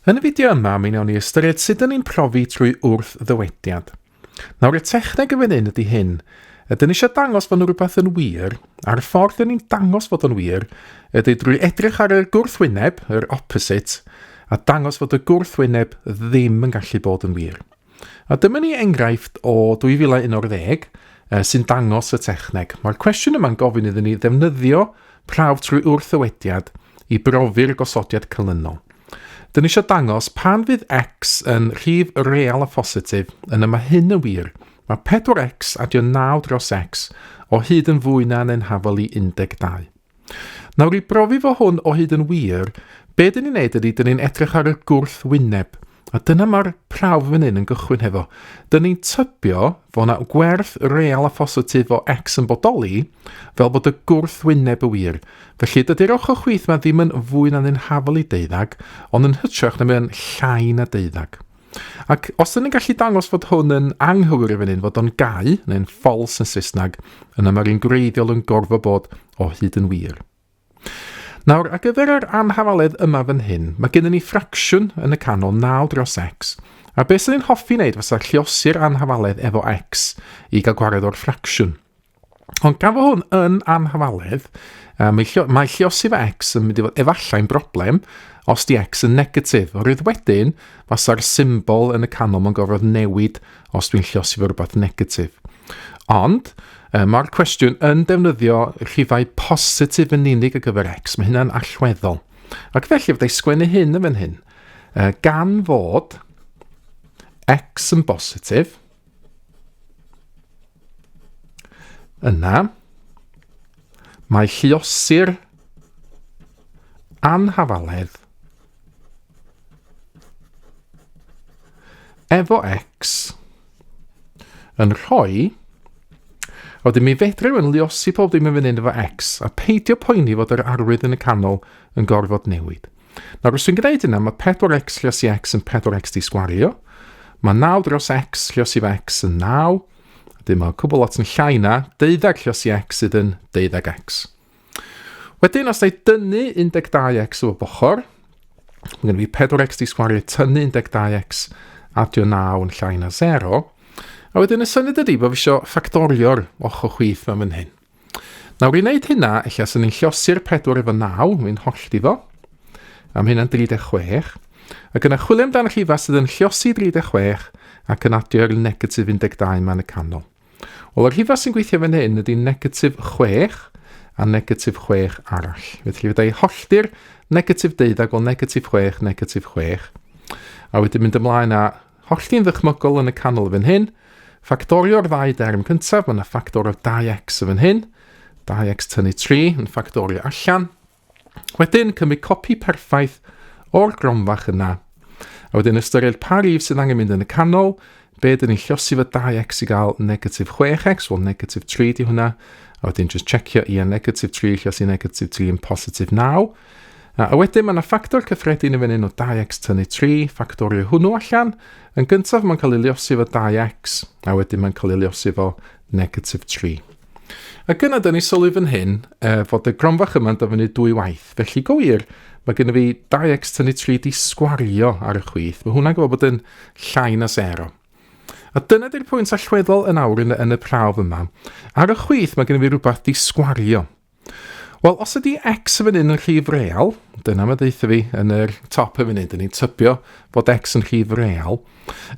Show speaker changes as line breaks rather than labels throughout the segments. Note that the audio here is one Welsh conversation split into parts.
Yn y fideo yma, mi wnawn ni ystyried sut ni'n profi trwy wrthddywediad. Nawr, y techneg yn fan hyn ydy hyn. Ydyn ni eisiau dangos fod nhw rhywbeth yn wir, a'r ffordd dyn ni'n dangos fod yn wir ydy drwy edrych ar y gwrthwyneb, yr opposite, a dangos fod y gwrthwyneb ddim yn gallu bod yn wir. A dyma ni enghraifft o 2011 sy'n dangos y techneg. Mae'r cwestiwn yma'n gofyn iddyn ni ddefnyddio prawf trwy wrthddywediad i brofi'r gosodiad canlynol. Dyn ni eisiau dangos pan fydd x yn rhif real a positif yna mae hyn yn wir. Mae 4x adio 9 dros x o hyd yn fwy na'n anhafal i 12. Nawr i brofi fo hwn o hyd yn wir, be dyn ni'n neud ydy dyn ni'n edrych ar y gwrthwyneb. A dyna mae'r prawf fan hyn yn gychwyn hefo. Dyn ni'n tybio fod yna gwerth real a positif o x yn bodoli fel bod y gwrthwyneb y wir. Felly dydy'r ochr chwith mae ddim yn fwy na'n anhafal i 12, ond yn hytrach na mae'n llai na 12. Ac os dyn ni'n gallu dangos fod hwn yn anghywir i fan hyn, fod o'n gau, neu'n false yn Saesneg, yna mae'r un gwreiddiol yn gorfod bod o hyd yn wir. Nawr, ar gyfer yr anhafaledd yma fan hyn, mae gennym ni ffracsiwn yn y canol 9 dros x. A beth sy'n ni'n hoffi wneud fysa lluosir anhafaledd efo x i gael gwared o'r ffracsiwn. Ond gan fod hwn yn anhafaledd, mae lluosi fo x yn mynd i fod efallai'n broblem os di x yn negatif. Oherwydd wedyn, fasa'r symbol yn y canol mae'n gorfod newid os dwi'n lluosi fo rhywbeth negatif. Ond, mae'r cwestiwn yn defnyddio rhifau positif yn unig ar gyfer x. Mae hynna'n allweddol. Ac felly fydda i sgwennu hyn yn fan hyn. Gan fod x yn positif, yna mae lluosir anhafaledd efo x yn rhoi Oedden mi fedrw yn liosi pob dim yn fan hyn efo x, a peidio poeni fod yr arwydd yn y canol yn gorfod newid. Nawr, os dwi'n gwneud yna, mae 4x lluosi x yn 4x di sgwario. Mae 9 dros x lluosi fo x yn 9. Wedyn mae cwbl lot yn llai na, 12 lluosi x sydd yn 12x. Wedyn, os da i dynnu 12x o bochor, mae gen i 4x di sgwario tynnu 12x adio 9 yn llai na 0. A wedyn y syniad ydy bod fi eisiau ffactorio'r ochr chwith fan hyn. Nawr i wneud hynna, eich sy'n ni'n lliosi'r 4 efo 9, mi'n hollti fo. Am hynna'n 36. Ac yna chwilio amdano rhifa sydd yn lliosi 36 ac yn adio'r negatif 12 ma'n y canol. Wel, yr rhifa sy'n gweithio fan hyn ydy negatif 6 a negatif 6 arall. Felly fydda i hollti'r negatif 12 o negatif 6, negatif 6. A wedyn mynd ymlaen a hollti'n ddychmygol yn y canol fan hyn. Ffactorio'r ddau derm cyntaf, mae yna ffactor o 2x yn fan hyn. 2x tynnu 3 yn ffactorio allan. Wedyn, cymryd copi perffaith o'r gronfach yna. A wedyn ystyried pa rif sydd angen mynd yn y canol. Be dyn ni'n lluosi fo 2x i gael negatif 6x, wel negatif 3 di hwnna. A wedyn just checio i a negatif 3 lluosi negatif 3 yn positif 9. A wedyn mae yna ffactor cyffredin yn fan hyn o 2x tynnu 3, ffactorio hwnnw allan. Yn gyntaf mae'n cael ei liosi fo 2x, a wedyn mae'n cael ei liosi fo negatif 3. Ac yna dyn ni sylwi fan hyn fod y gronfach yma'n dyfynu 2 waith. Felly gywir, mae gen i fi 2x tynnu 3 di sgwario ar y chwith. Mae hwnna'n gwybod bod yn llai na 0. A dyna di'r pwynt allweddol yn awr yn y prawf yma. Ar y chwith mae gen i fi rhywbeth di sgwario. Wel, os ydy x yn fan hyn yn rhif real, dyna mae ddeitha fi yn yr top yn fan hyn, dyn ni'n tybio bod x yn rhif real,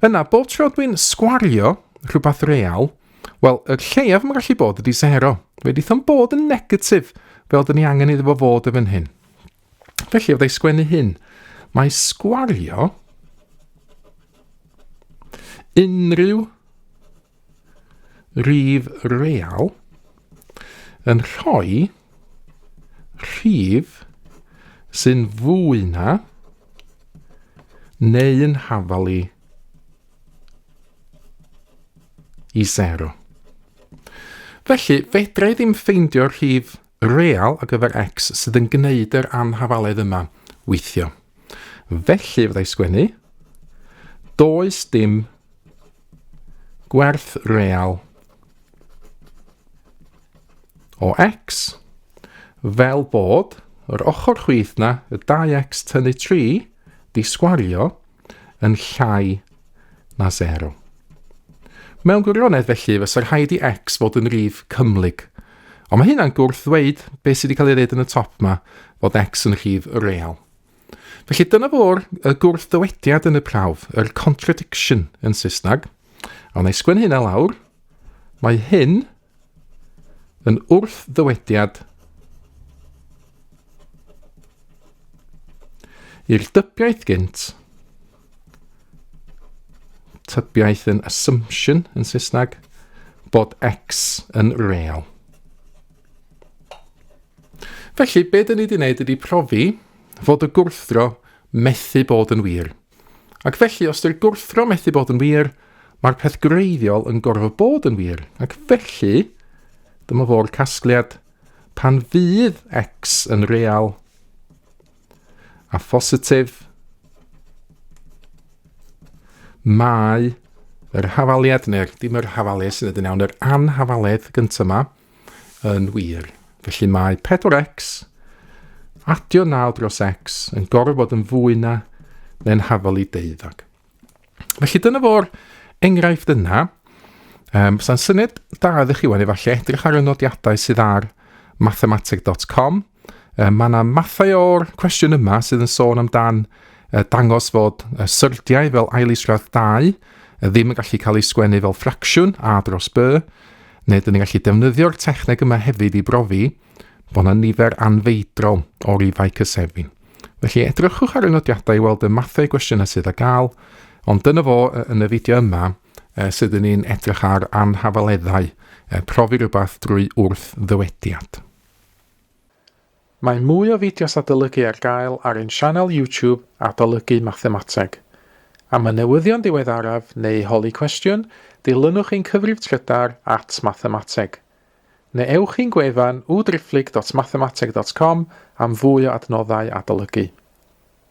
yna, bob tro dwi'n sgwario rhywbeth real, wel, y lleiaf mae'n gallu bod ydy 0. Fe ddeith o'n bod yn negatif, fel dyn ni angen iddo fo fod yn fan hyn. Felly, fydda i sgwennu hyn. Mae sgwario unrhyw rhif real yn rhoi rhif sy'n fwy na neu yn hafal i 0. Felly, fedra i ddim ffeindio'r rhif real ar gyfer x sydd yn gwneud yr anhafaledd yma weithio. Felly, fydda i sgwennu, does dim gwerth real o x fel bod yr ochr chwith na, y 2x tynnu 3, di sgwario yn llai na 0. Mewn gwirionedd felly, fysa'r rhaid i x fod yn rhif cymhlyg. Ond mae hynna'n gwrth-ddweud beth sydd wedi cael ei ddeud yn y top yma fod x yn rhif real. Felly dyna fo'r gwrth-ddywediad yn y prawf, yr contradiction yn Saesneg. Ond ei sgwen hynna lawr, mae hyn yn wrth-ddywediad i'r dybiaeth gynt, tybiaeth yn assumption yn Saesneg, bod x yn real. Felly, be dyn ni wedi gwneud ydy profi fod y gwrthro methu bod yn wir. Ac felly, os ydy'r gwrthro methu bod yn wir, mae'r peth greiddiol yn gorfod bod yn wir. Ac felly, dyma fo'r casgliad pan fydd x yn real a positif, mae yr hafaliad, neu dim yr hafaliad sy'n edrych iawn, yr anhafaledd gyntaf yma yn wir. Felly mae 4x adio 9 dros x yn gorfod bod yn fwy na neu'n hafal i 12. Felly dyna fo'r enghraifft yna. Sa'n syniad da ydych chi wan efallai edrych ar y nodiadau sydd ar mathemateg.com. Mae yna mathau o'r cwestiwn yma sydd yn sôn amdan dangos fod syrdiau fel ailisradd 2 ddim yn gallu cael ei sgwennu fel ffracsiwn a dros b, neu dyn ni'n gallu defnyddio'r techneg yma hefyd i brofi bod yna nifer anfeidrol o rifau cysefin. Felly edrychwch ar y nodiadau i weld y mathau gwestiynau sydd â gael, ond dyna fo yn y fideo yma sydd ni'n edrych ar anhafaleddau, profi rhywbeth drwy wrth-ddywediad. Mae mwy o fideos adolygu ar gael ar ein sianel YouTube Adolygu Mathemateg. Am y newyddion diweddaraf neu holi cwestiwn, dilynwch ein cyfrif trydar @mathemateg. Neu ewch i'n gwefan www.mathemateg.com am fwy o adnoddau adolygu.